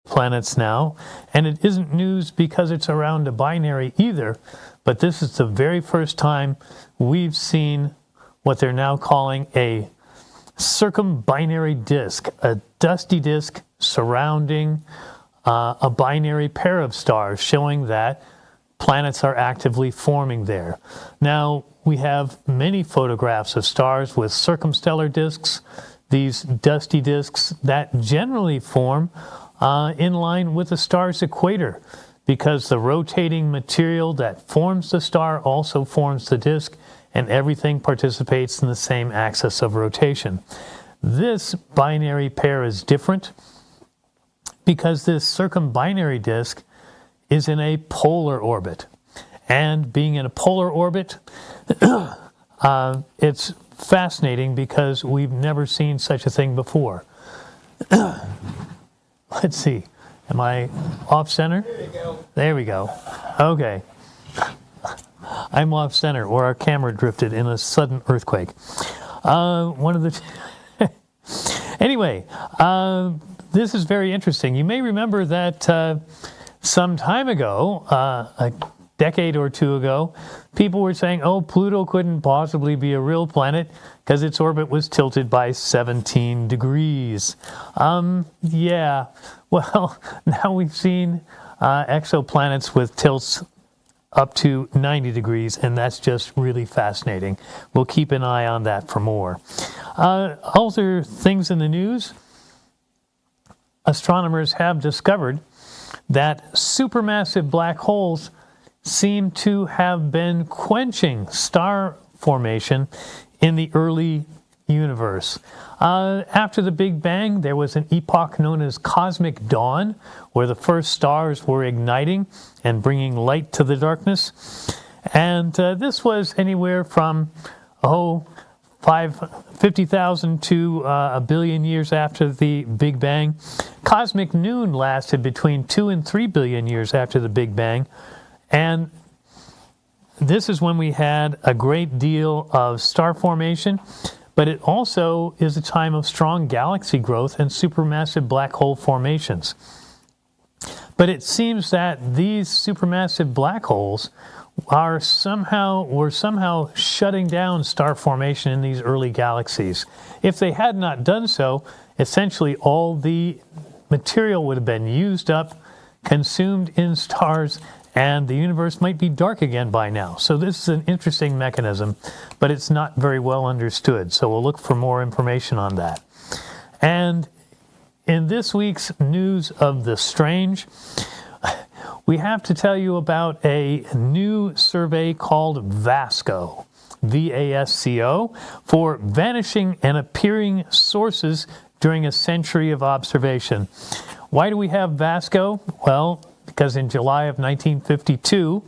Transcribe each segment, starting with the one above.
planets now, and it isn't news because it's around a binary either, but this is the very first time we've seen what they're now calling a circumbinary disk, a dusty disk surrounding a binary pair of stars, showing that planets are actively forming there. Now, we have many photographs of stars with circumstellar disks, these dusty disks that generally form in line with the star's equator, because the rotating material that forms the star also forms the disk, and everything participates in the same axis of rotation. This binary pair is different because this circumbinary disk is in a polar orbit. And being in a polar orbit, it's fascinating because we've never seen such a thing before. Let's see. Am I off center? There you go. There we go. Okay. I'm off center, or our camera drifted in a sudden earthquake. Anyway, this is very interesting. You may remember that some time ago, a decade or two ago, people were saying, oh, Pluto couldn't possibly be a real planet because its orbit was tilted by 17 degrees. Yeah, well, now we've seen exoplanets with tilts up to 90 degrees, and that's just really fascinating. We'll keep an eye on that for more. Other things in the news, astronomers have discovered that supermassive black holes seem to have been quenching star formation in the early universe. After the Big Bang, there was an epoch known as cosmic dawn, where the first stars were igniting and bringing light to the darkness. And this was anywhere from 50,000 to a billion years after the Big Bang. Cosmic noon lasted between 2 and 3 billion years after the Big Bang. And this is when we had a great deal of star formation, but it also is a time of strong galaxy growth and supermassive black hole formations. But it seems that these supermassive black holes were somehow shutting down star formation in these early galaxies. If they had not done so, essentially all the material would have been used up, consumed in stars, and the universe might be dark again by now. So this is an interesting mechanism, but it's not very well understood. So we'll look for more information on that. And in this week's News of the Strange, we have to tell you about a new survey called VASCO, V-A-S-C-O, for vanishing and appearing sources during a century of observation. Why do we have VASCO? Well, because in July of 1952,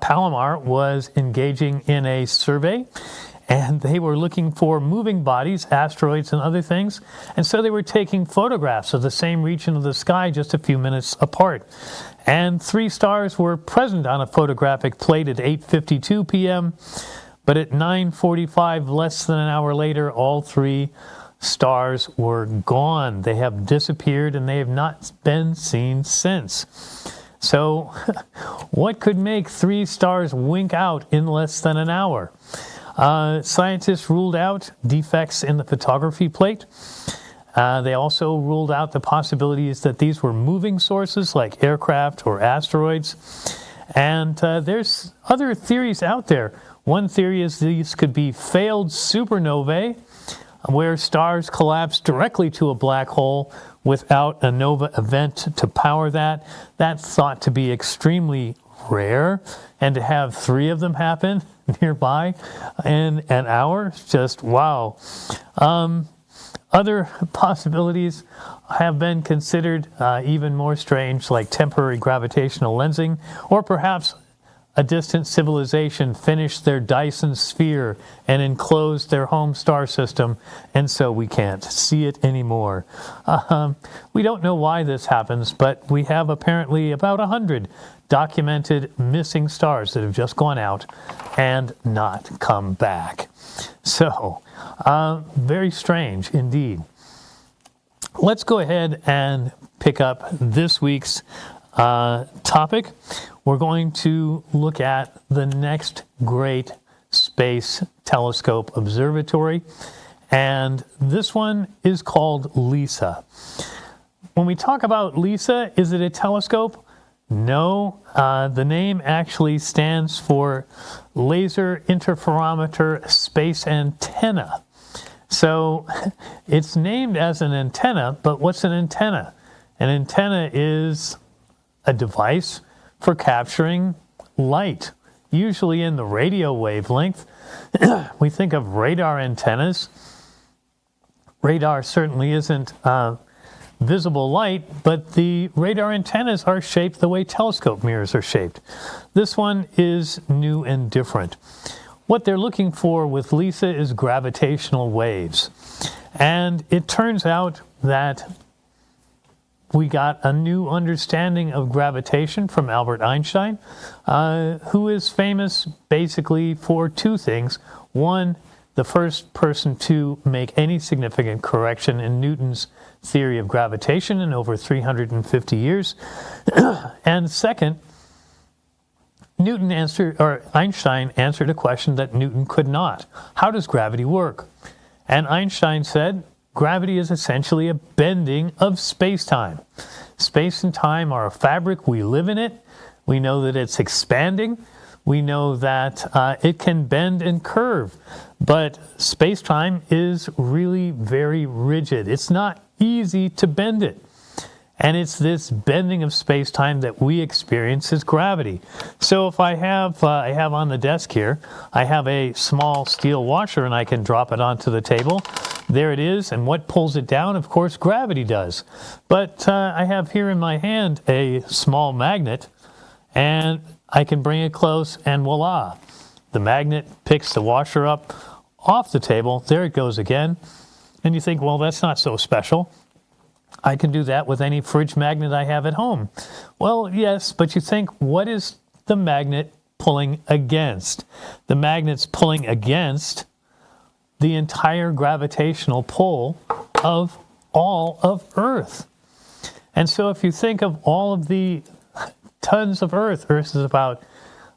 Palomar was engaging in a survey, and they were looking for moving bodies, asteroids, and other things. And so they were taking photographs of the same region of the sky just a few minutes apart. And 3 stars were present on a photographic plate at 8:52 p.m., but at 9:45, less than an hour later, all 3 stars were gone. They have disappeared, and they have not been seen since. So what could make 3 stars wink out in less than an hour? Scientists ruled out defects in the photography plate. They also ruled out the possibilities that these were moving sources like aircraft or asteroids. And there's other theories out there. One theory is these could be failed supernovae, where stars collapse directly to a black hole without a nova event to power that. That's thought to be extremely rare, and to have 3 of them happen nearby in an hour, just wow. Other possibilities have been considered even more strange, like temporary gravitational lensing, or perhaps a distant civilization finished their Dyson sphere and enclosed their home star system, and so we can't see it anymore. We don't know why this happens, but we have apparently about 100 documented missing stars that have just gone out and not come back. So, very strange indeed. let's go ahead and pick up this week's topic. We're going to look at the next great space telescope observatory, and this one is called LISA. When we talk about LISA, is it a telescope? No, the name actually stands for Laser Interferometer Space Antenna. So it's named as an antenna, but what's an antenna? An antenna is a device for capturing light, usually in the radio wavelength. We think of radar antennas. Radar certainly isn't visible light, but the radar antennas are shaped the way telescope mirrors are shaped. This one is new and different. What they're looking for with LISA is gravitational waves. And it turns out that we got a new understanding of gravitation from Albert Einstein, who is famous basically for two things. One, the first person to make any significant correction in Newton's theory of gravitation in over 350 years. And second, Einstein answered a question that Newton could not. How does gravity work? And Einstein said, gravity is essentially a bending of space-time. Space and time are a fabric. We live in it. We know that it's expanding. We know that it can bend and curve. But space-time is really very rigid. It's not easy to bend it. And it's this bending of space-time that we experience as gravity. So if I have on the desk here, I have a small steel washer and I can drop it onto the table. There it is. And what pulls it down? Of course, gravity does. But I have here in my hand a small magnet, and I can bring it close and voila. The magnet picks the washer up off the table. There it goes again. And you think, well, that's not so special. I can do that with any fridge magnet I have at home. Well, yes, but you think, what is the magnet pulling against? The magnet's pulling against the entire gravitational pull of all of Earth. And so if you think of all of the tons of Earth is about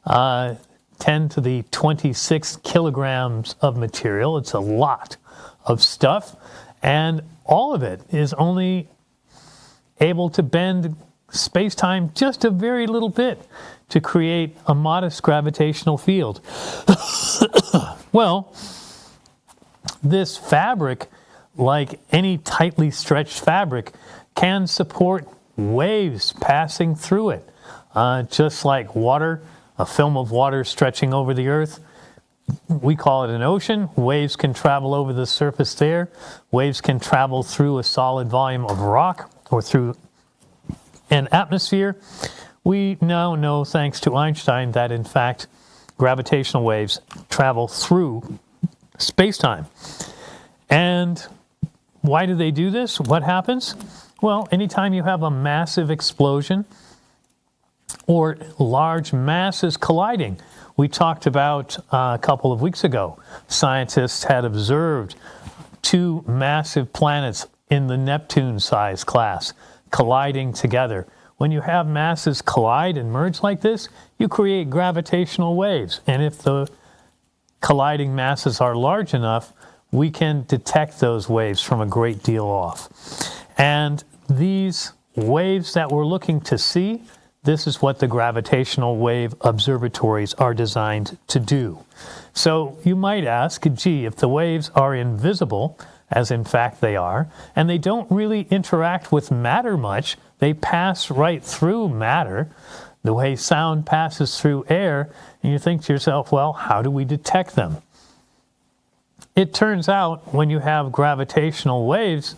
10 to the 26 kilograms of material. It's a lot of stuff. And all of it is only able to bend space-time just a very little bit to create a modest gravitational field. Well, this fabric, like any tightly stretched fabric, can support waves passing through it. Just like water, a film of water stretching over the Earth. We call it an ocean. Waves can travel over the surface there. Waves can travel through a solid volume of rock or through an atmosphere. We now know, thanks to Einstein, that in fact gravitational waves travel through space-time. And why do they do this? What happens? Well, anytime you have a massive explosion or large masses colliding, we talked about a couple of weeks ago, scientists had observed two massive planets in the Neptune size class colliding together. When you have masses collide and merge like this, you create gravitational waves. And if the colliding masses are large enough, we can detect those waves from a great deal off. And these waves that we're looking to see, this is what the gravitational wave observatories are designed to do. So you might ask, gee, if the waves are invisible, as in fact they are, and they don't really interact with matter much, they pass right through matter, the way sound passes through air, and you think to yourself, well, how do we detect them? It turns out when you have gravitational waves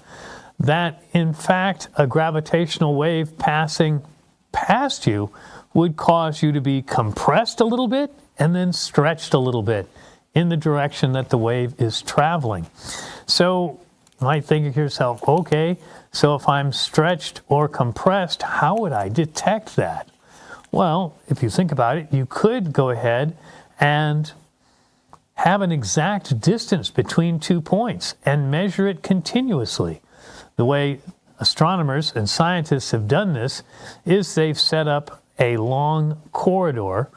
that, in fact, a gravitational wave passing past you would cause you to be compressed a little bit and then stretched a little bit in the direction that the wave is traveling. So you might think to yourself, okay, so if I'm stretched or compressed, how would I detect that? Well, if you think about it, you could go ahead and have an exact distance between 2 points and measure it continuously. the way astronomers and scientists have done this is they've set up a long corridor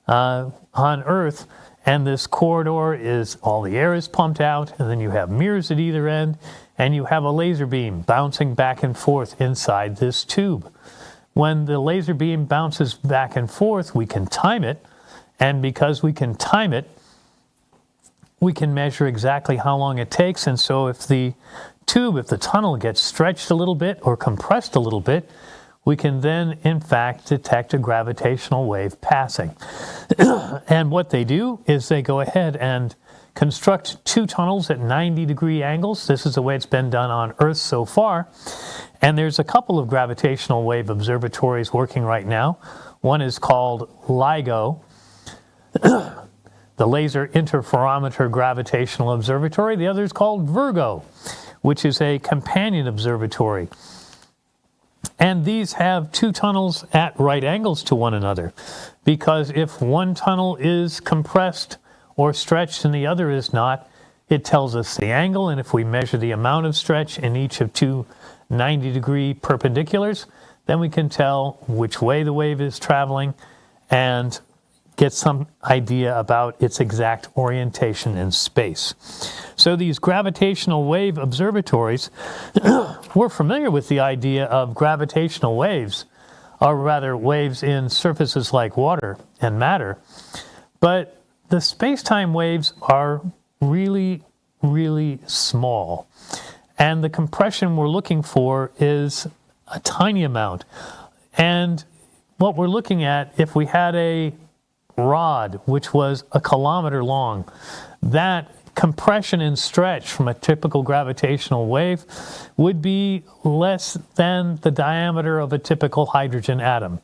on Earth, and this corridor is all the air is pumped out, and then you have mirrors at either end, and you have a laser beam bouncing back and forth inside this tube. When the laser beam bounces back and forth, we can time it, and because we can time it, we can measure exactly how long it takes. And so if the tunnel gets stretched a little bit or compressed a little bit, we can then, in fact, detect a gravitational wave passing. And what they do is they go ahead and construct two tunnels at 90-degree angles. This is the way it's been done on Earth so far. And there's a couple of gravitational wave observatories working right now. One is called LIGO, the Laser Interferometer Gravitational Observatory. The other is called Virgo, which is a companion observatory. And these have two tunnels at right angles to one another, because if one tunnel is compressed or stretched and the other is not, it tells us the angle. And if we measure the amount of stretch in each of two 90-degree perpendiculars, then we can tell which way the wave is traveling and get some idea about its exact orientation in space. So these gravitational wave observatories, we're familiar with the idea of gravitational waves, or rather waves in surfaces like water and matter, but the space-time waves are really, really small. And the compression we're looking for is a tiny amount. And what we're looking at, if we had a rod which was a kilometer long, that compression and stretch from a typical gravitational wave would be less than the diameter of a typical hydrogen atom.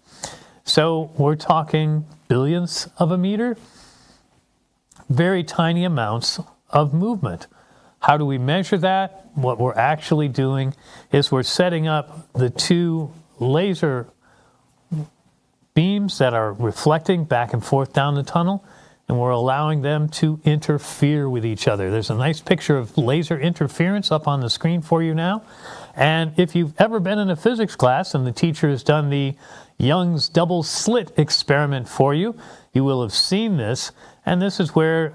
So we're talking billionths of a meter, very tiny amounts of movement. How do we measure that? What we're actually doing is we're setting up the two laser beams that are reflecting back and forth down the tunnel, and we're allowing them to interfere with each other. There's a nice picture of laser interference up on the screen for you now. And if you've ever been in a physics class and the teacher has done the Young's double slit experiment for you, you will have seen this. And this is where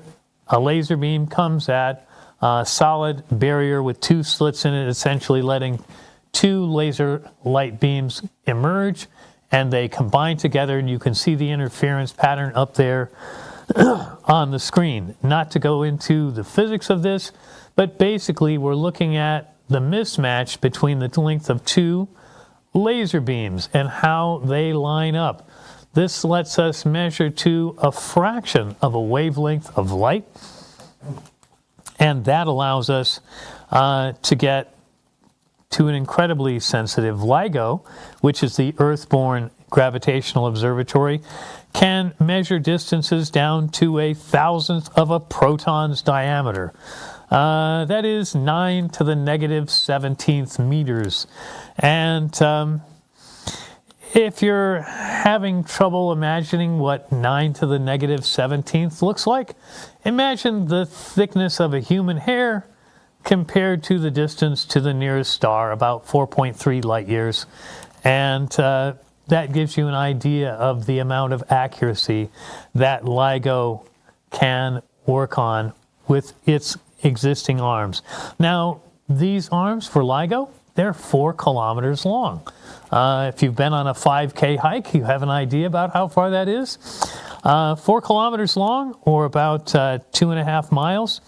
a laser beam comes at a solid barrier with two slits in it, essentially letting two laser light beams emerge, and they combine together, and you can see the interference pattern up there on the screen. Not to go into the physics of this, but basically we're looking at the mismatch between the length of two laser beams and how they line up. This lets us measure to a fraction of a wavelength of light, and that allows us to get to an incredibly sensitive LIGO, which is the Earth-born Gravitational Observatory, can measure distances down to a thousandth of a proton's diameter. That is 9 to the negative 17th meters. And if you're having trouble imagining what 9 to the negative 17th looks like, imagine the thickness of a human hair compared to the distance to the nearest star, about 4.3 light years. And that gives you an idea of the amount of accuracy that LIGO can work on with its existing arms. Now, these arms for LIGO, they're 4 kilometers long. If you've been on a 5K hike, you have an idea about how far that is. 4 kilometers long, or about 2.5 miles.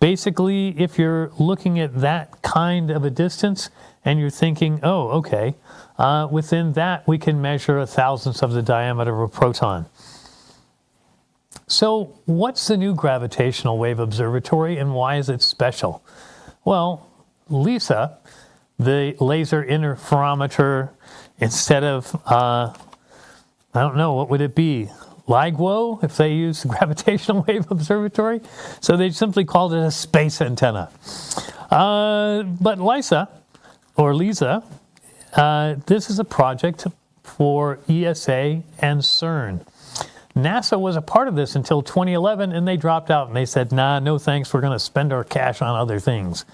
Basically, if you're looking at that kind of a distance and you're thinking, oh, okay, within that we can measure a thousandth of the diameter of a proton. So what's the new gravitational wave observatory and why is it special? Well, LISA, the laser interferometer, instead of, I don't know, what would it be? LIGO, if they use the gravitational wave observatory. So they simply called it a space antenna. But LISA, or LISA, this is a project for ESA and CERN. NASA was a part of this until 2011, and they dropped out and they said, nah, no thanks, we're going to spend our cash on other things.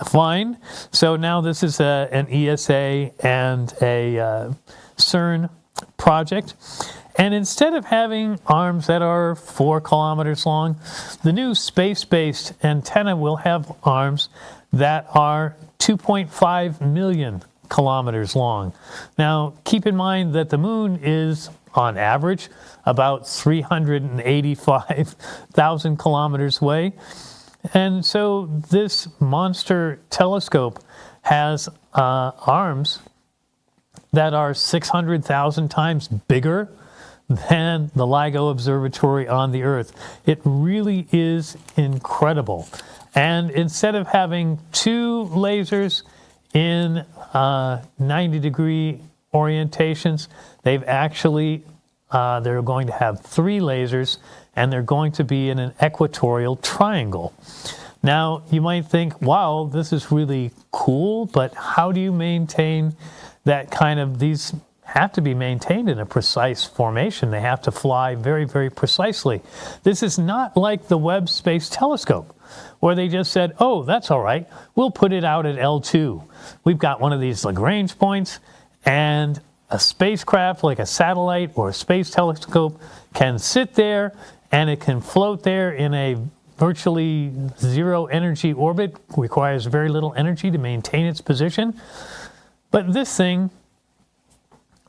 Fine. So now this is an ESA and a CERN project. And instead of having arms that are 4 kilometers long, the new space-based antenna will have arms that are 2.5 million kilometers long. Now, keep in mind that the moon is, on average, about 385,000 kilometers away. And so this monster telescope has arms that are 600,000 times bigger than the LIGO Observatory on the Earth. It really is incredible. And instead of having 2 lasers in 90-degree orientations, they've actually, they're going to have 3 lasers, and they're going to be in an equatorial triangle. Now, you might think, wow, this is really cool, but how do you maintain that kind of, these have to be maintained in a precise formation. They have to fly very, very precisely. This is not like the Webb Space Telescope, where they just said, oh, that's all right, we'll put it out at L2. We've got one of these Lagrange points, and a spacecraft like a satellite or a space telescope can sit there, and it can float there in a virtually zero energy orbit, requires very little energy to maintain its position. But this thing,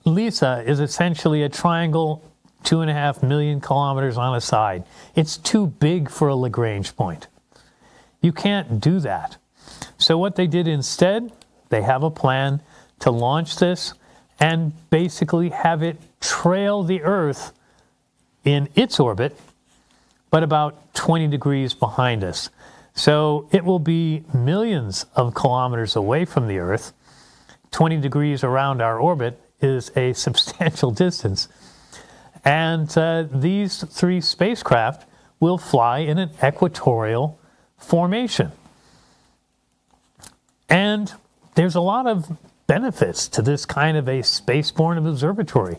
LISA, is essentially a triangle 2.5 million kilometers on a side. It's too big for a Lagrange point. You can't do that. So what they did instead, they have a plan to launch this and basically have it trail the Earth in its orbit, but about 20 degrees behind us. So it will be millions of kilometers away from the Earth. 20 degrees around our orbit is a substantial distance. And these 3 spacecraft will fly in an equatorial formation. And there's a lot of benefits to this kind of a spaceborne observatory.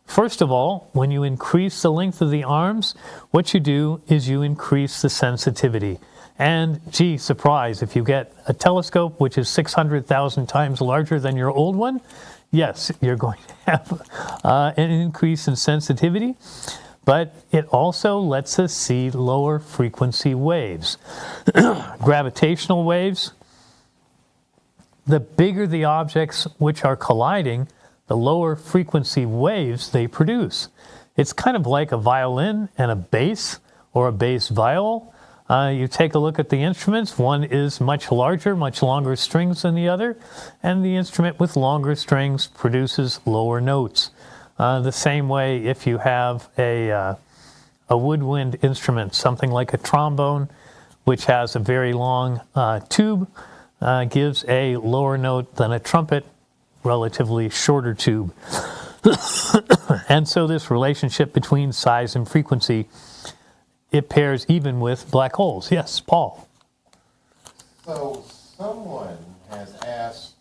First of all, when you increase the length of the arms, what you do is you increase the sensitivity. And gee, surprise, if you get a telescope which is 600,000 times larger than your old one, yes, you're going to have an increase in sensitivity, but it also lets us see lower frequency waves. Gravitational waves, the bigger the objects which are colliding, the lower frequency waves they produce. It's kind of like a violin and a bass, or a bass viol. You take a look at the instruments. One is much larger, much longer strings than the other, and the instrument with longer strings produces lower notes. The same way if you have a woodwind instrument, something like a trombone, which has a very long tube, gives a lower note than a trumpet, relatively shorter tube. And so this relationship between size and frequency, it pairs even with black holes. Yes, Paul. So someone has asked,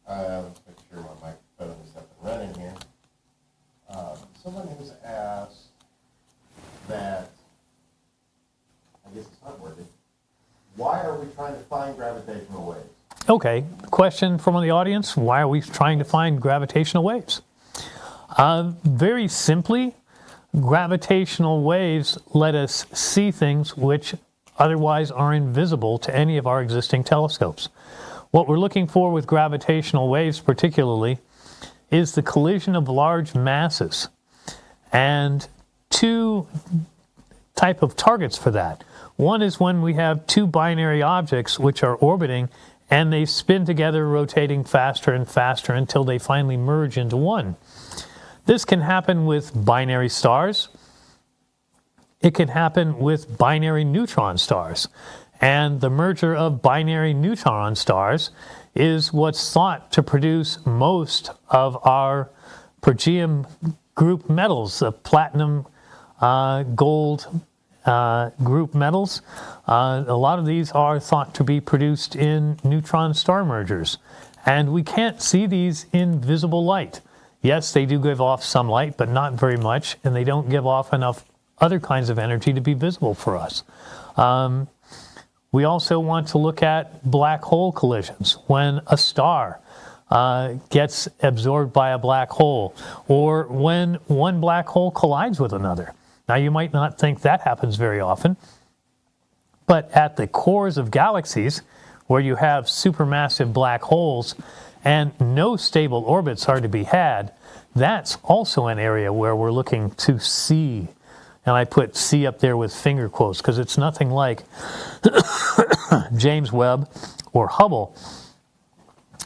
let's make sure my microphone is up and running here. Someone has asked that, I guess it's not working, why are we trying to find gravitational waves? Okay, question from the audience, why are we trying to find gravitational waves? Very simply, gravitational waves let us see things which otherwise are invisible to any of our existing telescopes. What we're looking for with gravitational waves particularly is the collision of large masses. And 2 type of targets for that. One is when we have 2 binary objects which are orbiting and they spin together, rotating faster and faster until they finally merge into one. This can happen with binary stars. It can happen with binary neutron stars. And the merger of binary neutron stars is what's thought to produce most of our Pergeum group metals, the platinum, gold group metals. A lot of these are thought to be produced in neutron star mergers. And we can't see these in visible light. Yes, they do give off some light, but not very much, and they don't give off enough other kinds of energy to be visible for us. We also want to look at black hole collisions, when a star gets absorbed by a black hole, or when one black hole collides with another. Now, you might not think that happens very often, but at the cores of galaxies, where you have supermassive black holes and no stable orbits are to be had, that's also an area where we're looking to see. And I put see up there with finger quotes because it's nothing like James Webb or Hubble,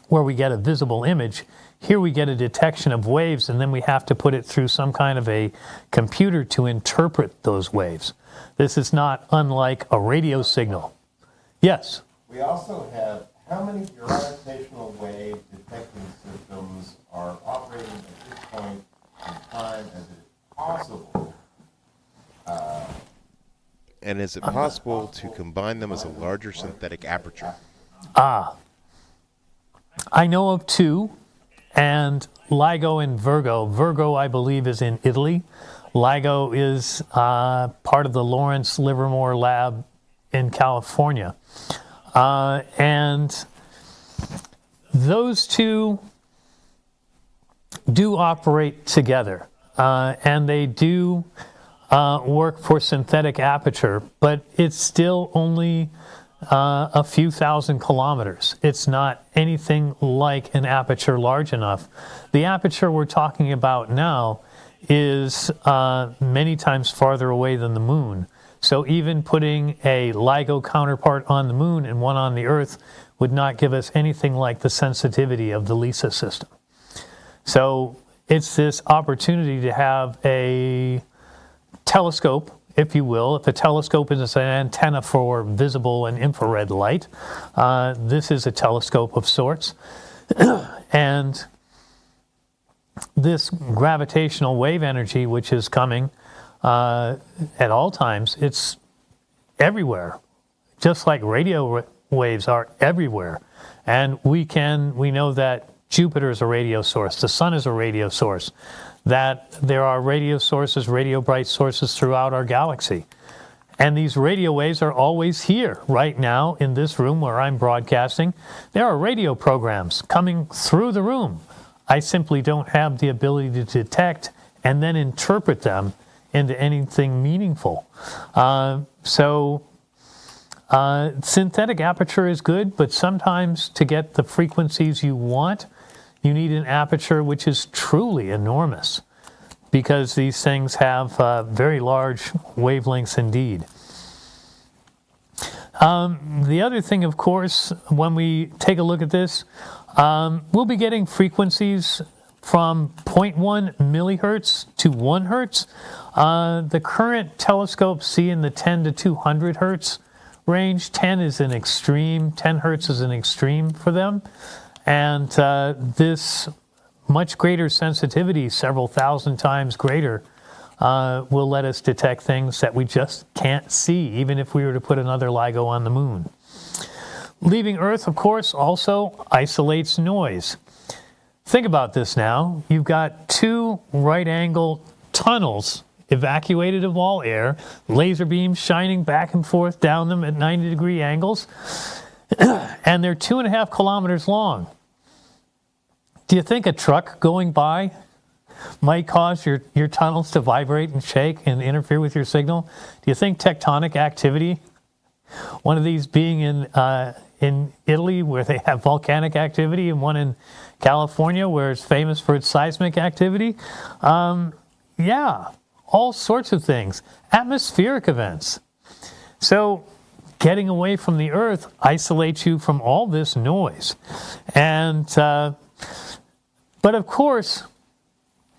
where we get a visible image. Here we get a detection of waves, and then we have to put it through some kind of a computer to interpret those waves. This is not unlike a radio signal. Yes? We also have how many gravitational wave detecting systems are operating at this point in time, as it is possible? And is it possible to combine them as a larger synthetic aperture? I know of two, and LIGO and Virgo. Virgo, I believe, is in Italy. LIGO is part of the Lawrence Livermore Lab in California. And those two do operate together, and they do work for synthetic aperture, but it's still only a few thousand kilometers. It's not anything like an aperture large enough. The aperture we're talking about now is many times farther away than the moon. So even putting a LIGO counterpart on the moon and one on the Earth would not give us anything like the sensitivity of the LISA system. So it's this opportunity to have a telescope, if you will. If a telescope is an antenna for visible and infrared light, this is a telescope of sorts. And this gravitational wave energy, which is coming at all times, it's everywhere, just like radio waves are everywhere. And we know that Jupiter is a radio source, the sun is a radio source, that there are radio sources, radio bright sources throughout our galaxy. And these radio waves are always here. Right now, in this room where I'm broadcasting, there are radio programs coming through the room. I simply don't have the ability to detect and then interpret them into anything meaningful. Synthetic aperture is good, but sometimes to get the frequencies you want, you need an aperture which is truly enormous, because these things have very large wavelengths indeed. The other thing, of course, when we take a look at this, we'll be getting frequencies from 0.1 millihertz to 1 hertz. The current telescopes see in the 10 to 200 hertz range. 10 is an extreme, 10 hertz is an extreme for them. And this much greater sensitivity, several thousand times greater, will let us detect things that we just can't see, even if we were to put another LIGO on the moon. Leaving Earth, of course, also isolates noise. Think about this now. You've got two right-angle tunnels evacuated of all air, laser beams shining back and forth down them at 90-degree angles, and they're 2.5 kilometers long. Do you think a truck going by might cause your tunnels to vibrate and shake and interfere with your signal? Do you think tectonic activity, one of these being in Italy where they have volcanic activity, and one in California where it's famous for its seismic activity? Yeah, all sorts of things. Atmospheric events. So getting away from the Earth isolates you from all this noise. And but of course,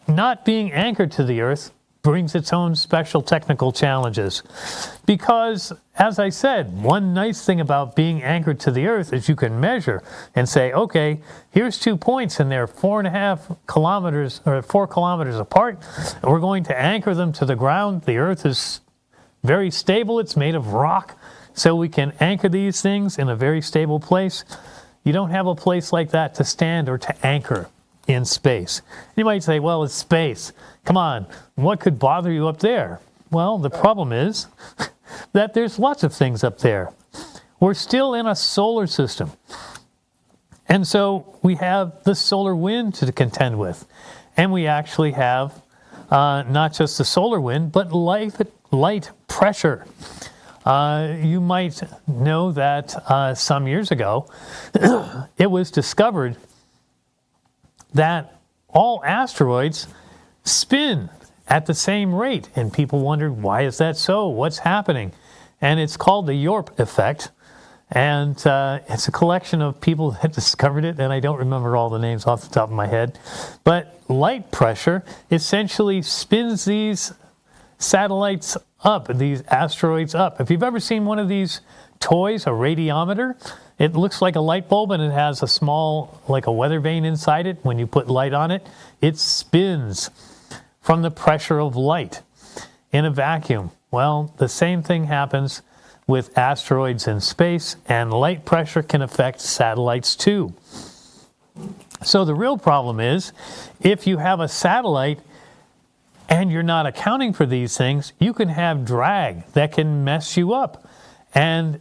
not being anchored to the Earth brings its own special technical challenges. Because, as I said, one nice thing about being anchored to the Earth is you can measure and say, okay, here's 2 points and they're 4.5 kilometers or 4 kilometers apart, and we're going to anchor them to the ground. The Earth is very stable. It's made of rock, so we can anchor these things in a very stable place. You don't have a place like that to stand or to anchor in space. You might say, well, it's space. Come on, what could bother you up there? Well, the problem is that there's lots of things up there. we're still in a solar system. And so we have the solar wind to contend with. And we actually have not just the solar wind, but light pressure. You might know that some years ago, it was discovered that all asteroids spin at the same rate. And people wondered, why is that so? What's happening? And it's called the Yorp effect. And it's a collection of people that discovered it, and I don't remember all the names off the top of my head. But light pressure essentially spins these satellites up, these asteroids up. If you've ever seen one of these toys, a radiometer, it looks like a light bulb and it has a small, like a weather vane inside it. When you put light on it, it spins from the pressure of light in a vacuum. Well, the same thing happens with asteroids in space, and light pressure can affect satellites too. So the real problem is, if you have a satellite and you're not accounting for these things, you can have drag that can mess you up. And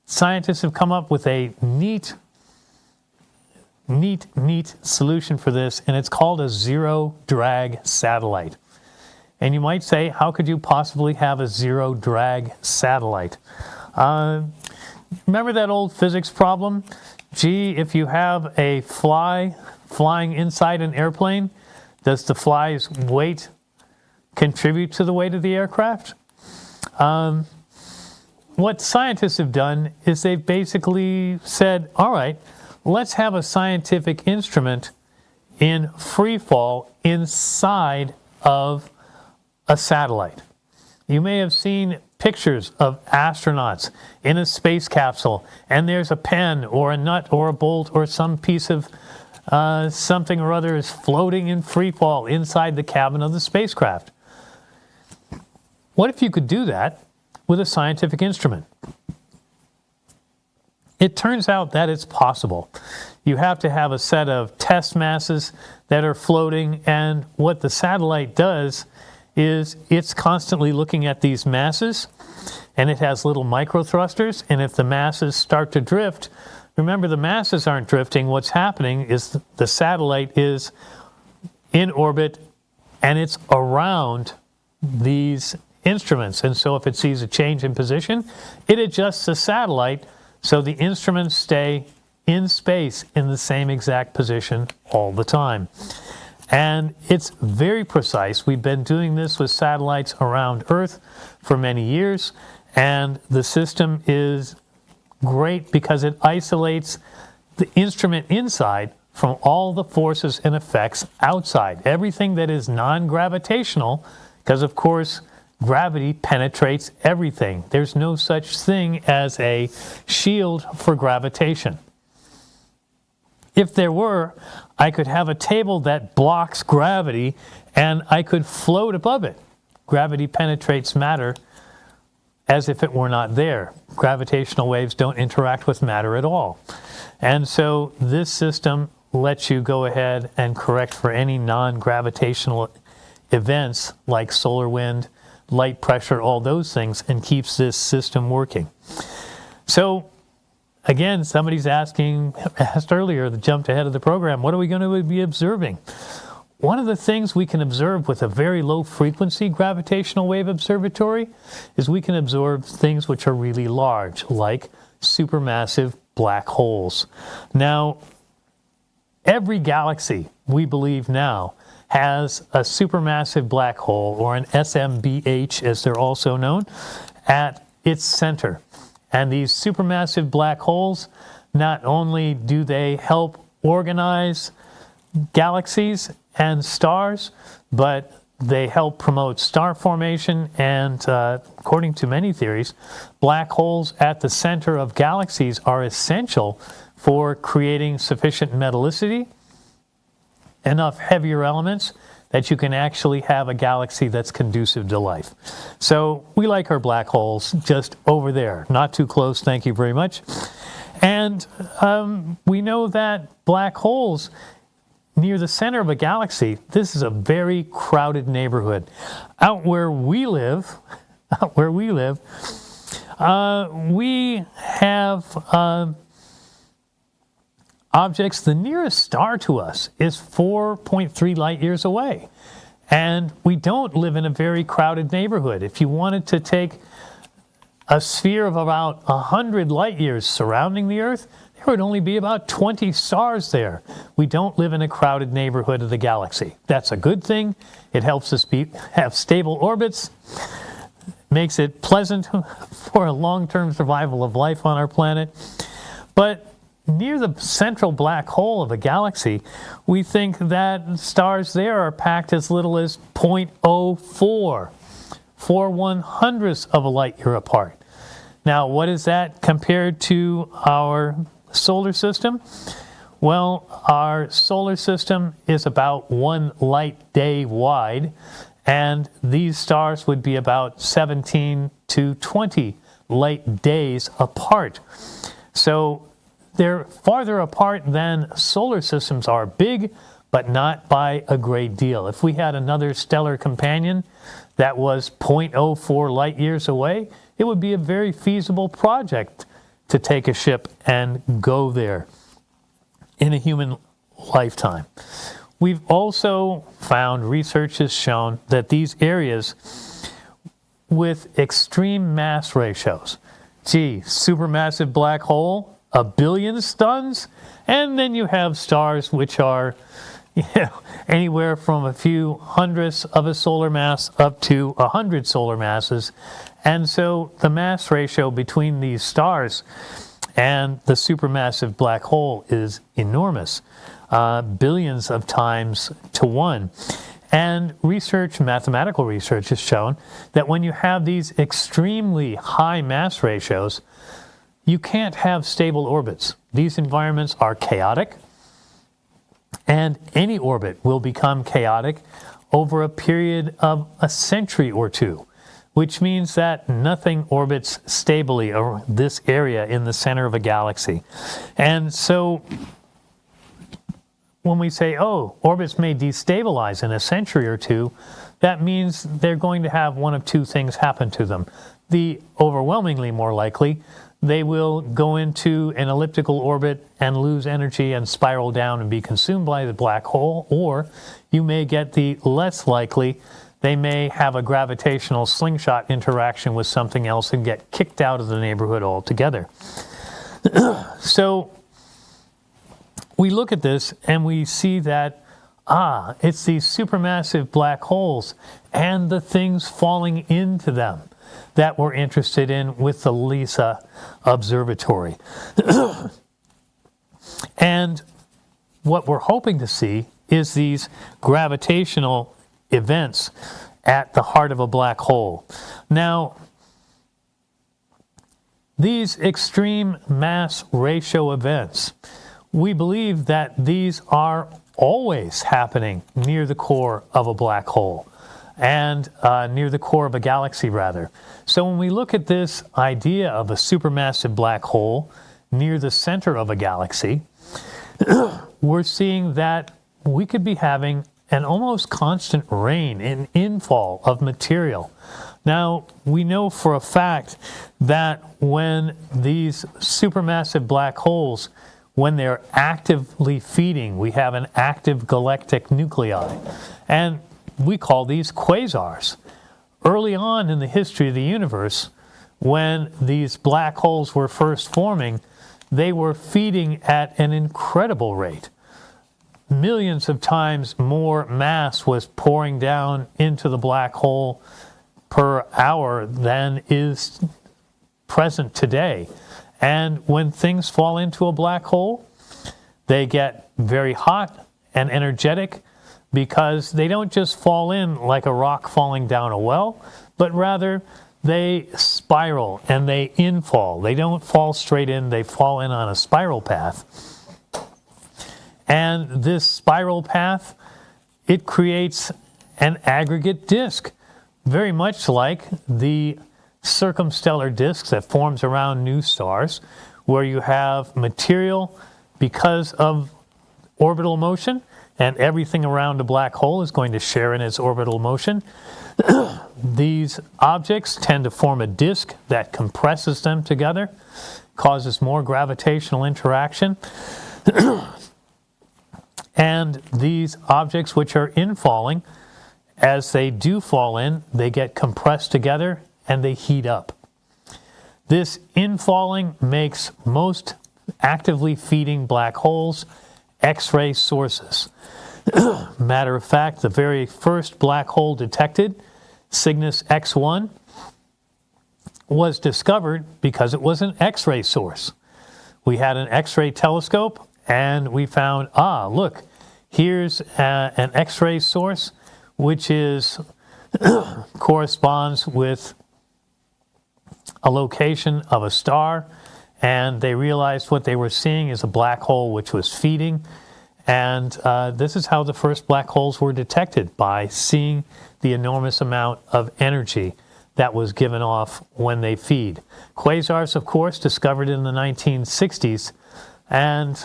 scientists have come up with a neat solution for this, and it's called a zero drag satellite. And you might say, how could you possibly have a zero drag satellite? Remember that old physics problem? Gee, if you have a fly flying inside an airplane, does the fly's weight contribute to the weight of the aircraft? What scientists have done is they've basically said, all right, let's have a scientific instrument in free fall inside of a satellite. You may have seen pictures of astronauts in a space capsule, and there's a pen or a nut or a bolt or some piece of something or other is floating in free fall inside the cabin of the spacecraft. What if you could do that with a scientific instrument? It turns out that it's possible. You have to have a set of test masses that are floating, and what the satellite does is it's constantly looking at these masses, and it has little micro thrusters, and if the masses start to drift, remember the masses aren't drifting, what's happening is the satellite is in orbit and it's around these instruments, and so if it sees a change in position, it adjusts the satellite so the instruments stay in space in the same exact position all the time. And it's very precise. We've been doing this with satellites around Earth for many years, and the system is great because it isolates the instrument inside from all the forces and effects outside. Everything that is non-gravitational, because of course gravity penetrates everything. There's no such thing as a shield for gravitation. If there were, I could have a table that blocks gravity and I could float above it. Gravity penetrates matter as if it were not there. Gravitational waves don't interact with matter at all. And so this system lets you go ahead and correct for any non-gravitational events like solar wind, light pressure, all those things, and keeps this system working. So again, somebody's asked earlier, that jumped ahead of the program, what are we going to be observing? One of the things we can observe with a very low frequency gravitational wave observatory is we can observe things which are really large, like supermassive black holes. Now, every galaxy, we believe now, has a supermassive black hole, or an SMBH as they're also known, at its center. And these supermassive black holes, not only do they help organize galaxies and stars, but they help promote star formation, and according to many theories, black holes at the center of galaxies are essential for creating sufficient metallicity, enough heavier elements that you can actually have a galaxy that's conducive to life. So we like our black holes just over there, not too close, thank you very much. And we know that black holes near the center of a galaxy, this is a very crowded neighborhood. Out where we live, We have objects. The nearest star to us is 4.3 light years away. And we don't live in a very crowded neighborhood. If you wanted to take a sphere of about 100 light years surrounding the Earth, there would only be about 20 stars there. We don't live in a crowded neighborhood of the galaxy. That's a good thing. It helps us have stable orbits, makes it pleasant for a long-term survival of life on our planet. But near the central black hole of a galaxy, we think that stars there are packed as little as 0.04, 4/100ths of a light year apart. Now, what is that compared to our solar system? Well, our solar system is about 1 light day wide, and these stars would be about 17 to 20 light days apart. So they're farther apart than solar systems are, big, but not by a great deal. If we had another stellar companion that was 0.04 light years away, it would be a very feasible project to take a ship and go there in a human lifetime. We've also found, research has shown, that these areas with extreme mass ratios, supermassive black hole, 1 billion tons, and then you have stars which are anywhere from a few hundredths of a solar mass up to 100 solar masses. And so the mass ratio between these stars and the supermassive black hole is enormous, billions of times to 1. And mathematical research has shown that when you have these extremely high mass ratios, you can't have stable orbits. These environments are chaotic, and any orbit will become chaotic over a period of a century or two, which means that nothing orbits stably over this area in the center of a galaxy. And so when we say, oh, orbits may destabilize in a century or two, that means they're going to have one of two things happen to them. The overwhelmingly more likely, they will go into an elliptical orbit and lose energy and spiral down and be consumed by the black hole, or you may get the less likely, they may have a gravitational slingshot interaction with something else and get kicked out of the neighborhood altogether. So we look at this and we see that, it's these supermassive black holes and the things falling into them that we're interested in with the LISA observatory. And what we're hoping to see is these gravitational events at the heart of a black hole. Now, these extreme mass ratio events, we believe that these are always happening near the core of a black hole, and near the core of a galaxy, rather. So when we look at this idea of a supermassive black hole near the center of a galaxy, we're seeing that we could be having an almost constant rain and infall of material. Now, we know for a fact that when these supermassive black holes, when they're actively feeding, we have an active galactic nuclei. And we call these quasars. Early on in the history of the universe, when these black holes were first forming, they were feeding at an incredible rate. Millions of times more mass was pouring down into the black hole per hour than is present today. And when things fall into a black hole, they get very hot and energetic, because they don't just fall in like a rock falling down a well, but rather they spiral and they infall. They don't fall straight in, they fall in on a spiral path. And this spiral path, it creates an aggregate disk, very much like the circumstellar disks that forms around new stars, where you have material because of orbital motion, and everything around a black hole is going to share in its orbital motion. These objects tend to form a disk that compresses them together, causes more gravitational interaction. And these objects which are infalling, as they do fall in, they get compressed together and they heat up. This infalling makes most actively feeding black holes X-ray sources. Matter of fact, the very first black hole detected, Cygnus X1, was discovered because it was an X-ray source. We had an X-ray telescope and we found, look, here's an X-ray source which is corresponds with a location of a star, and they realized what they were seeing is a black hole which was feeding. And this is how the first black holes were detected, by seeing the enormous amount of energy that was given off when they feed. Quasars, of course, discovered in the 1960s. And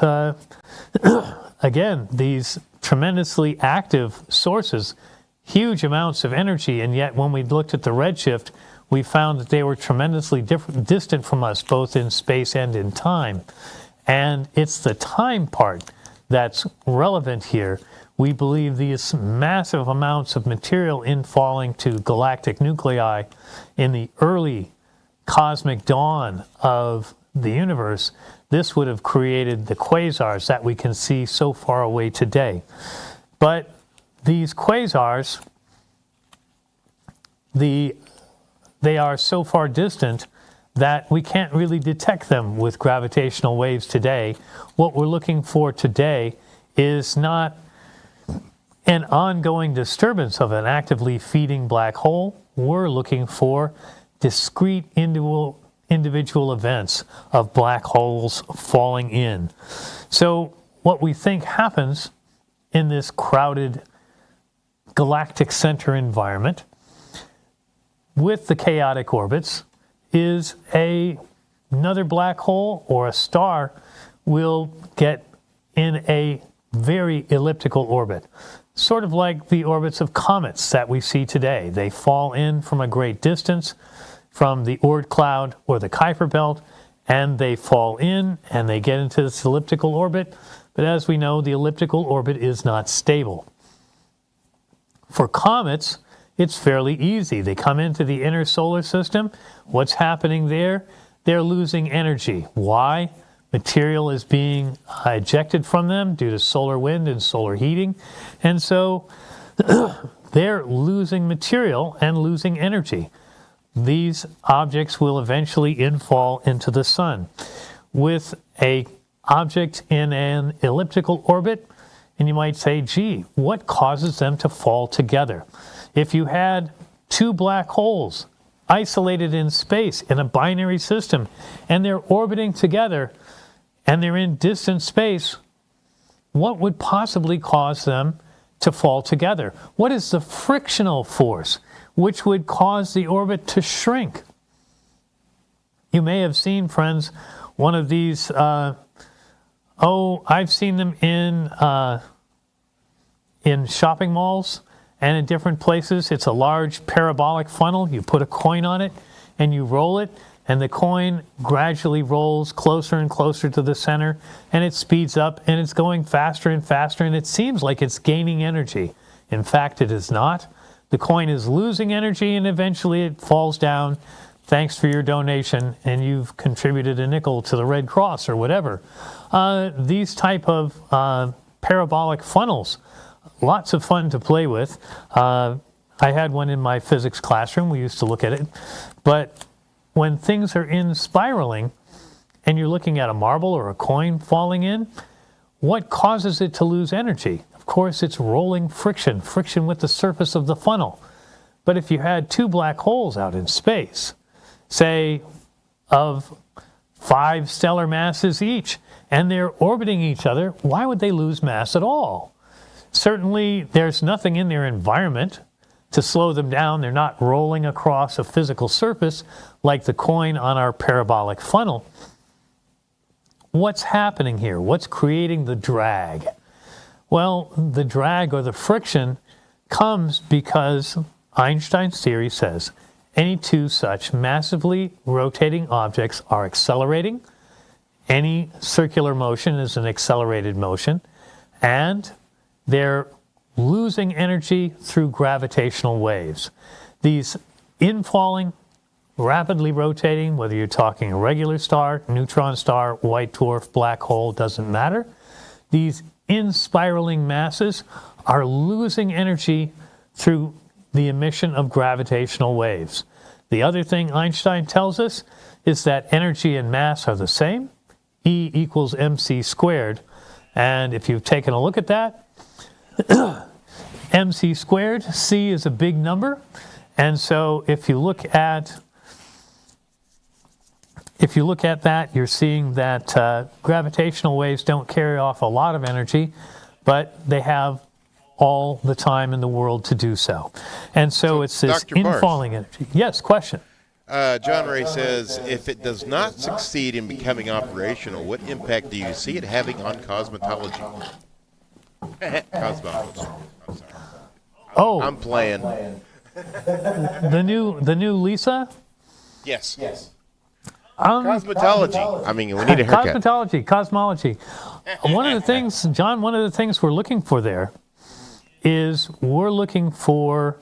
again, these tremendously active sources, huge amounts of energy, and yet when we looked at the redshift, we found that they were tremendously distant from us, both in space and in time. And it's the time part that's relevant here. We believe these massive amounts of material infalling to galactic nuclei in the early cosmic dawn of the universe, this would have created the quasars that we can see so far away today. But these quasars, they are so far distant that we can't really detect them with gravitational waves today. What we're looking for today is not an ongoing disturbance of an actively feeding black hole. We're looking for discrete individual events of black holes falling in. So what we think happens in this crowded galactic center environment with the chaotic orbits is another black hole or a star will get in a very elliptical orbit, sort of like the orbits of comets that we see today. They fall in from a great distance from the Oort cloud or the Kuiper belt, and they fall in and they get into this elliptical orbit. But as we know, the elliptical orbit is not stable. For comets, it's fairly easy. They come into the inner solar system. What's happening there? They're losing energy. Why? Material is being ejected from them due to solar wind and solar heating. And so they're losing material and losing energy. These objects will eventually infall into the sun. With an object in an elliptical orbit, and you might say, gee, what causes them to fall together? If you had two black holes isolated in space in a binary system, and they're orbiting together, and they're in distant space, what would possibly cause them to fall together? What is the frictional force which would cause the orbit to shrink? You may have seen, friends, one of these, I've seen them in shopping malls and in different places. It's a large parabolic funnel. You put a coin on it and you roll it, and the coin gradually rolls closer and closer to the center, and it speeds up, and it's going faster and faster, and it seems like it's gaining energy. In fact, it is not. The coin is losing energy, and eventually it falls down. Thanks for your donation, and you've contributed a nickel to the Red Cross or whatever. These type of parabolic funnels, lots of fun to play with. I had one in my physics classroom. We used to look at it. But when things are in spiraling and you're looking at a marble or a coin falling in, what causes it to lose energy? Of course, it's rolling friction with the surface of the funnel. But if you had two black holes out in space, say of 5 stellar masses each, and they're orbiting each other, why would they lose mass at all? Certainly, there's nothing in their environment to slow them down. They're not rolling across a physical surface like the coin on our parabolic funnel. What's happening here? What's creating the drag? Well, the drag or the friction comes because Einstein's theory says any two such massively rotating objects are accelerating. Any circular motion is an accelerated motion, and they're losing energy through gravitational waves. These infalling, rapidly rotating, whether you're talking a regular star, neutron star, white dwarf, black hole, doesn't matter. These in-spiraling masses are losing energy through the emission of gravitational waves. The other thing Einstein tells us is that energy and mass are the same. E equals mc squared. And if you've taken a look at that, mc squared, c is a big number. And so if you look at that, you're seeing that gravitational waves don't carry off a lot of energy, but they have all the time in the world to do so. And so it's this Dr. Barth. infalling energy. Yes, question. John Ray says, if it does not succeed in becoming operational, what impact do you see it having on cosmetology? Cosmology. I'm sorry. Oh, I'm playing. the new Lisa? Yes. Cosmetology. I mean, we need a haircut. Cosmology. One of the things, John, we're looking for there is we're looking for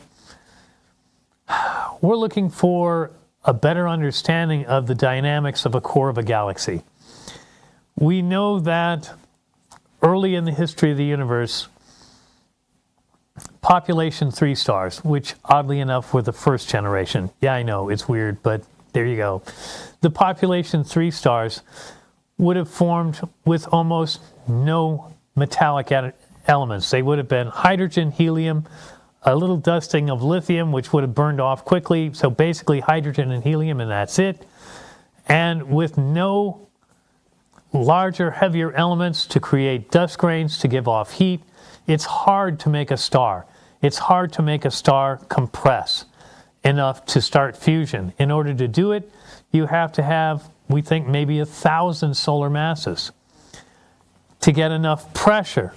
a better understanding of the dynamics of a core of a galaxy. We know that early in the history of the universe, population 3 stars, which oddly enough were the first generation. Yeah, I know, it's weird, but there you go. The population 3 stars would have formed with almost no metallic elements. They would have been hydrogen, helium, a little dusting of lithium, which would have burned off quickly. So basically hydrogen and helium, and that's it. And with no larger, heavier elements to create dust grains to give off heat, it's hard to make a star. It's hard to make a star compress enough to start fusion. In order to do it, you have to have, we think, maybe 1,000 solar masses to get enough pressure.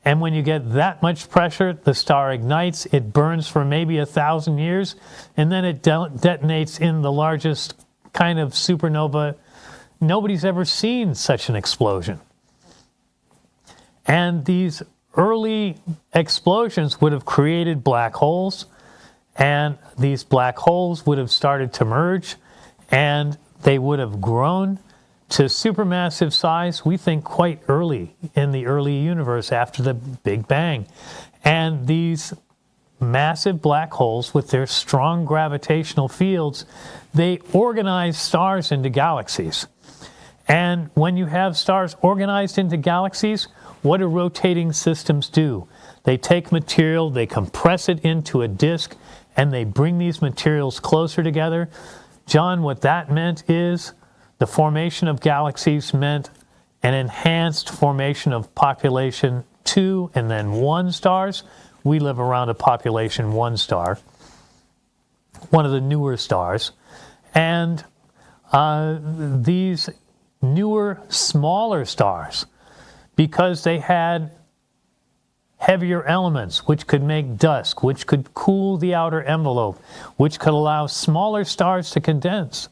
And when you get that much pressure, the star ignites, it burns for maybe 1,000 years, and then it detonates in the largest kind of supernova. Nobody's ever seen such an explosion. And these early explosions would have created black holes, and these black holes would have started to merge, and they would have grown to supermassive size, we think quite early in the early universe after the Big Bang. And these massive black holes with their strong gravitational fields, they organize stars into galaxies. And when you have stars organized into galaxies, what do rotating systems do? They take material, they compress it into a disk, and they bring these materials closer together. John, what that meant is the formation of galaxies meant an enhanced formation of population 2 and then 1 stars. We live around a population 1 star, one of the newer stars. And these newer, smaller stars, because they had heavier elements, which could make dust, which could cool the outer envelope, which could allow smaller stars to condense.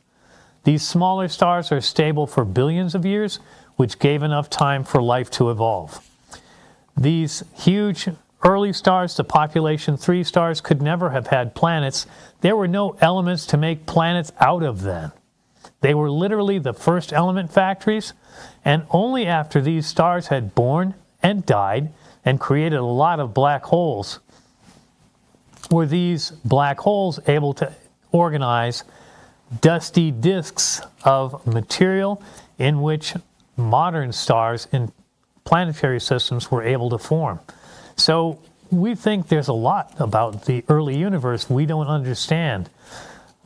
These smaller stars are stable for billions of years, which gave enough time for life to evolve. These huge early stars, the population 3 stars, could never have had planets. There were no elements to make planets out of then. They were literally the first element factories, and only after these stars had born and died and created a lot of black holes were these black holes able to organize dusty disks of material in which modern stars in planetary systems were able to form. So we think there's a lot about the early universe we don't understand.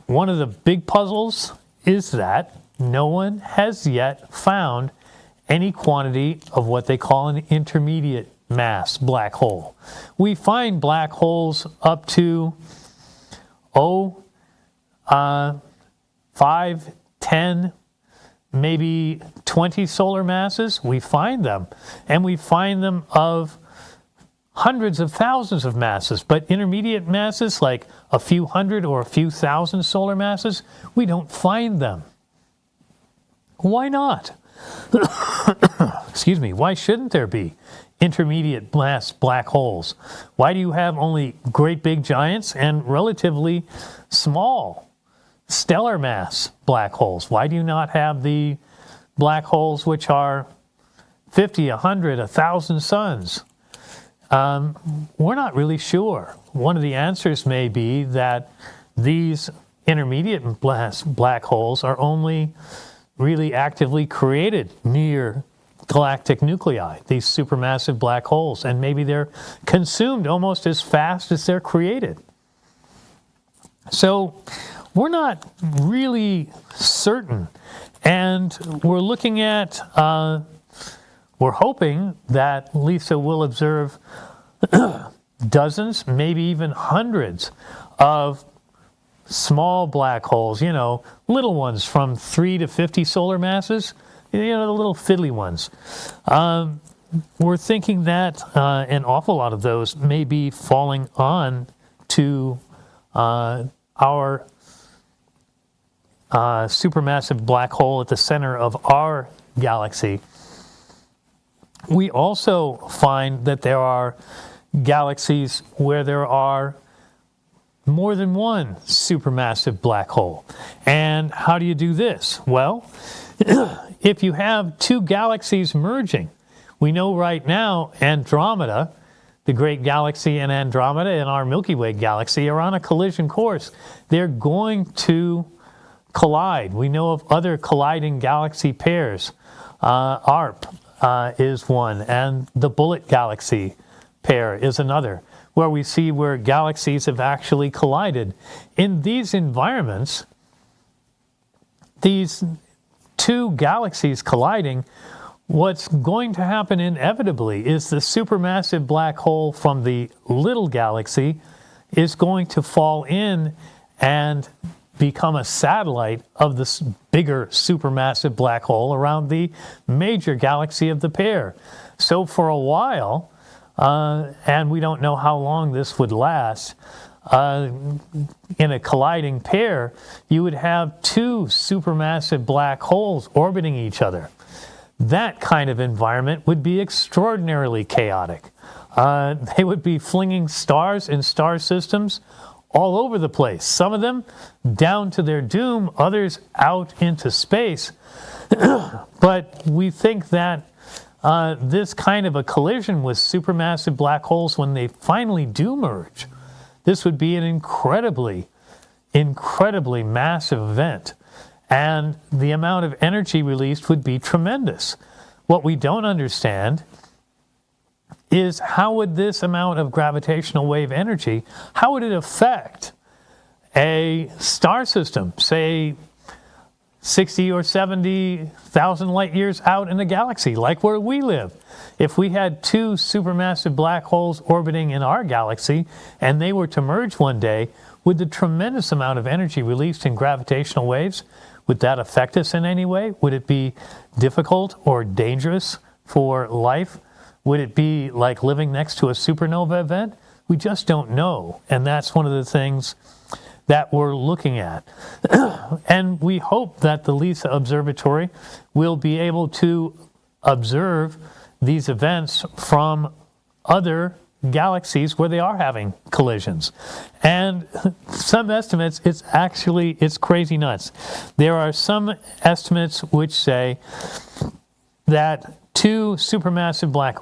One of the big puzzles is that no one has yet found any quantity of what they call an intermediate mass black hole. We find black holes up to 5, 10, maybe 20 solar masses. We find them, and we find them of hundreds of thousands of masses, but intermediate masses like a few hundred or a few thousand solar masses, we don't find them. Why not? Excuse me, why shouldn't there be intermediate mass black holes? Why do you have only great big giants and relatively small stellar mass black holes? Why do you not have the black holes which are 50, 100, 1,000 suns? We're not really sure. One of the answers may be that these intermediate mass black holes are only really actively created near galactic nuclei, these supermassive black holes, and maybe they're consumed almost as fast as they're created. So we're not really certain, and we're looking at, we're hoping that LISA will observe dozens, maybe even hundreds of small black holes, little ones from 3 to 50 solar masses, the little fiddly ones. We're thinking that an awful lot of those may be falling on to our supermassive black hole at the center of our galaxy. We also find that there are galaxies where there are more than one supermassive black hole. And how do you do this? Well, if you have two galaxies merging, we know right now Andromeda, the great galaxy in Andromeda and our Milky Way galaxy are on a collision course. They're going to collide. We know of other colliding galaxy pairs. ARP is one, and the Bullet galaxy pair is another, where we see where galaxies have actually collided. In these environments, these two galaxies colliding, what's going to happen inevitably is the supermassive black hole from the little galaxy is going to fall in and become a satellite of this bigger supermassive black hole around the major galaxy of the pair. So for a while, and we don't know how long this would last, in a colliding pair, you would have two supermassive black holes orbiting each other. That kind of environment would be extraordinarily chaotic. They would be flinging stars in star systems all over the place. Some of them down to their doom, others out into space. But we think that this kind of a collision with supermassive black holes, when they finally do merge, this would be an incredibly massive event. And the amount of energy released would be tremendous. What we don't understand is how would this amount of gravitational wave energy, how would it affect a star system, say 60 or 70,000 light years out in a galaxy, like where we live? If we had two supermassive black holes orbiting in our galaxy and they were to merge one day, would the tremendous amount of energy released in gravitational waves, would that affect us in any way? Would it be difficult or dangerous for life? Would it be like living next to a supernova event? We just don't know. And that's one of the things that we're looking at. And we hope that the LISA Observatory will be able to observe these events from other galaxies where they are having collisions. And some estimates, it's crazy nuts. There are some estimates which say that two supermassive black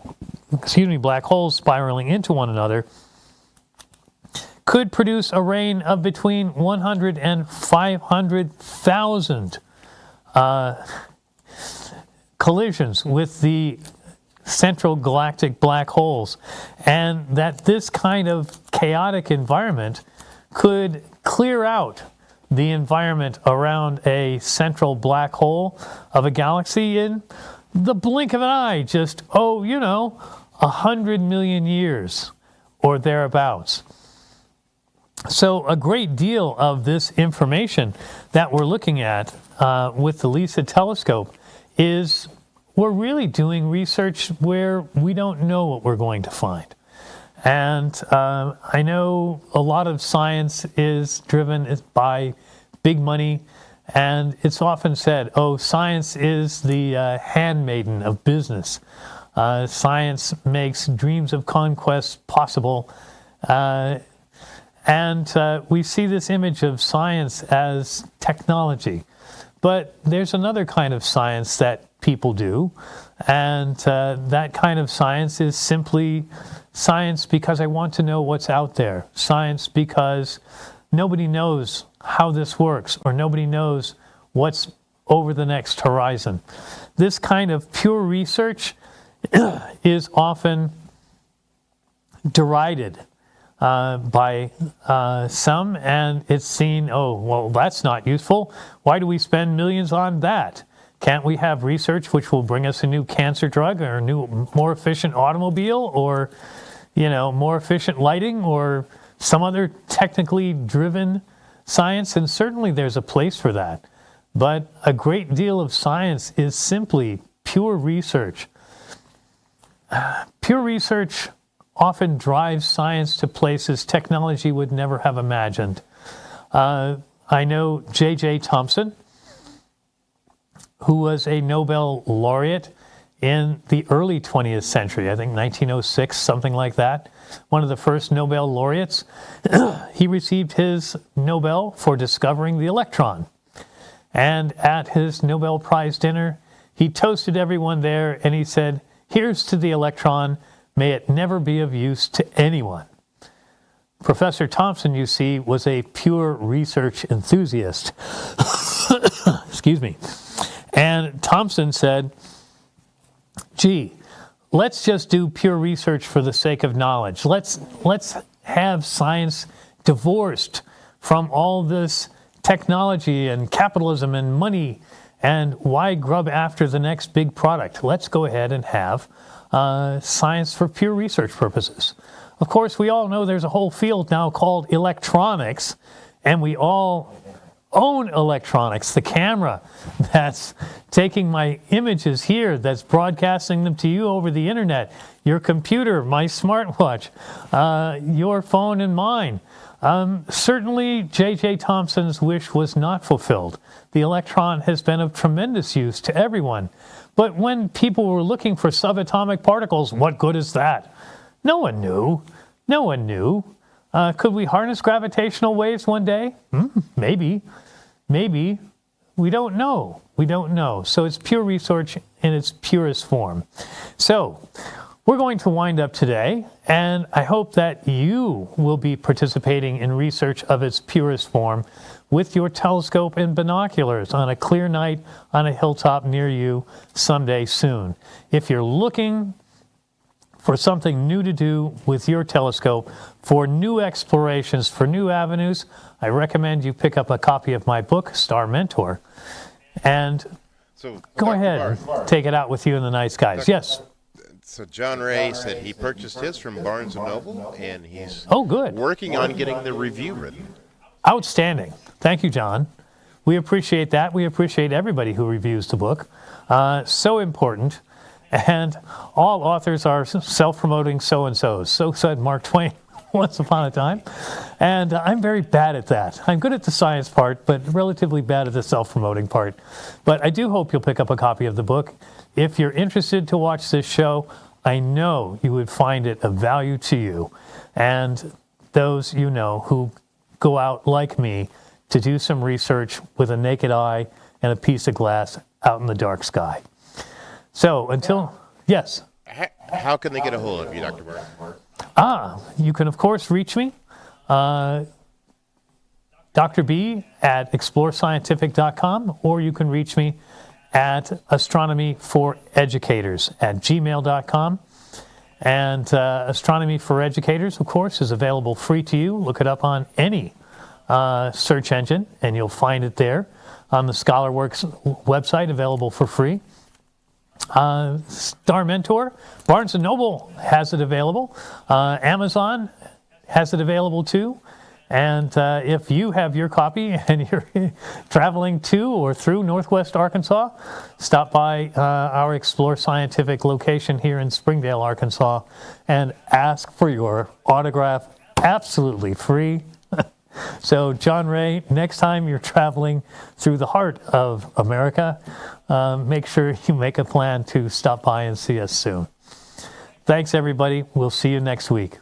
holes spiraling into one another could produce a rain of between 100 and 500,000 collisions with the central galactic black holes, and that this kind of chaotic environment could clear out the environment around a central black hole of a galaxy in the blink of an eye, just, 100 million years or thereabouts. So a great deal of this information that we're looking at with the LISA telescope is we're really doing research where we don't know what we're going to find. And I know a lot of science is driven by big money, and it's often said, oh, science is the handmaiden of business. Science makes dreams of conquest possible. And we see this image of science as technology. But there's another kind of science that people do, and that kind of science is simply science because I want to know what's out there. Science because nobody knows how this works, or nobody knows what's over the next horizon. This kind of pure research is often derided by some, and it's seen, oh, well, that's not useful. Why do we spend millions on that? Can't we have research which will bring us a new cancer drug, or a new, more efficient automobile, or, more efficient lighting, or some other technically driven science? And certainly there's a place for that. But a great deal of science is simply pure research. Pure research often drives science to places technology would never have imagined. I know J.J. Thomson, who was a Nobel laureate in the early 20th century, I think 1906, something like that, one of the first Nobel laureates. He received his Nobel for discovering the electron. And at his Nobel Prize dinner, he toasted everyone there, and he said, "Here's to the electron. May it never be of use to anyone." Professor Thomson, you see, was a pure research enthusiast. Excuse me. And Thomson said, gee, let's just do pure research for the sake of knowledge. Let's have science divorced from all this technology and capitalism and money, and why grub after the next big product? Let's go ahead and have science for pure research purposes. Of course, we all know there's a whole field now called electronics, and we all own electronics. The camera that's taking my images here, that's broadcasting them to you over the internet, your computer, my smartwatch, your phone and mine. Certainly, J.J. Thomson's wish was not fulfilled. The electron has been of tremendous use to everyone. But when people were looking for subatomic particles, what good is that? No one knew. No one knew. Could we harness gravitational waves one day? Maybe. Maybe. We don't know. We don't know. So it's pure research in its purest form. So we're going to wind up today, and I hope that you will be participating in research of its purest form with your telescope and binoculars on a clear night on a hilltop near you someday soon. If you're looking for something new to do with your telescope, for new explorations, for new avenues, I recommend you pick up a copy of my book, Star Mentor, and So go Dr. ahead Barr, and take it out with you in the night skies. Yes. So John Ray said he purchased his from Barnes & Noble, and he's Oh, good. working on getting the review written. Outstanding. Thank you, John. We appreciate that. We appreciate everybody who reviews the book. So important. And all authors are self-promoting so-and-sos. So said Mark Twain once upon a time. And I'm very bad at that. I'm good at the science part, but relatively bad at the self-promoting part. But I do hope you'll pick up a copy of the book. If you're interested to watch this show, I know you would find it of value to you. And those you know who go out like me to do some research with a naked eye and a piece of glass out in the dark sky. So until, yes. How can they get a hold of you, Dr. Barr? You can, of course, reach me, Dr. B at explorescientific.com, or you can reach me at astronomyforeducators@gmail.com. And Astronomy for Educators, of course, is available free to you. Look it up on any search engine, and you'll find it there on the ScholarWorks website, available for free. Star Mentor, Barnes & Noble has it available. Amazon has it available too. And if you have your copy and you're traveling to or through Northwest Arkansas, stop by our Explore Scientific location here in Springdale, Arkansas, and ask for your autograph absolutely free. So, John Ray, next time you're traveling through the heart of America, make sure you make a plan to stop by and see us soon. Thanks, everybody. We'll see you next week.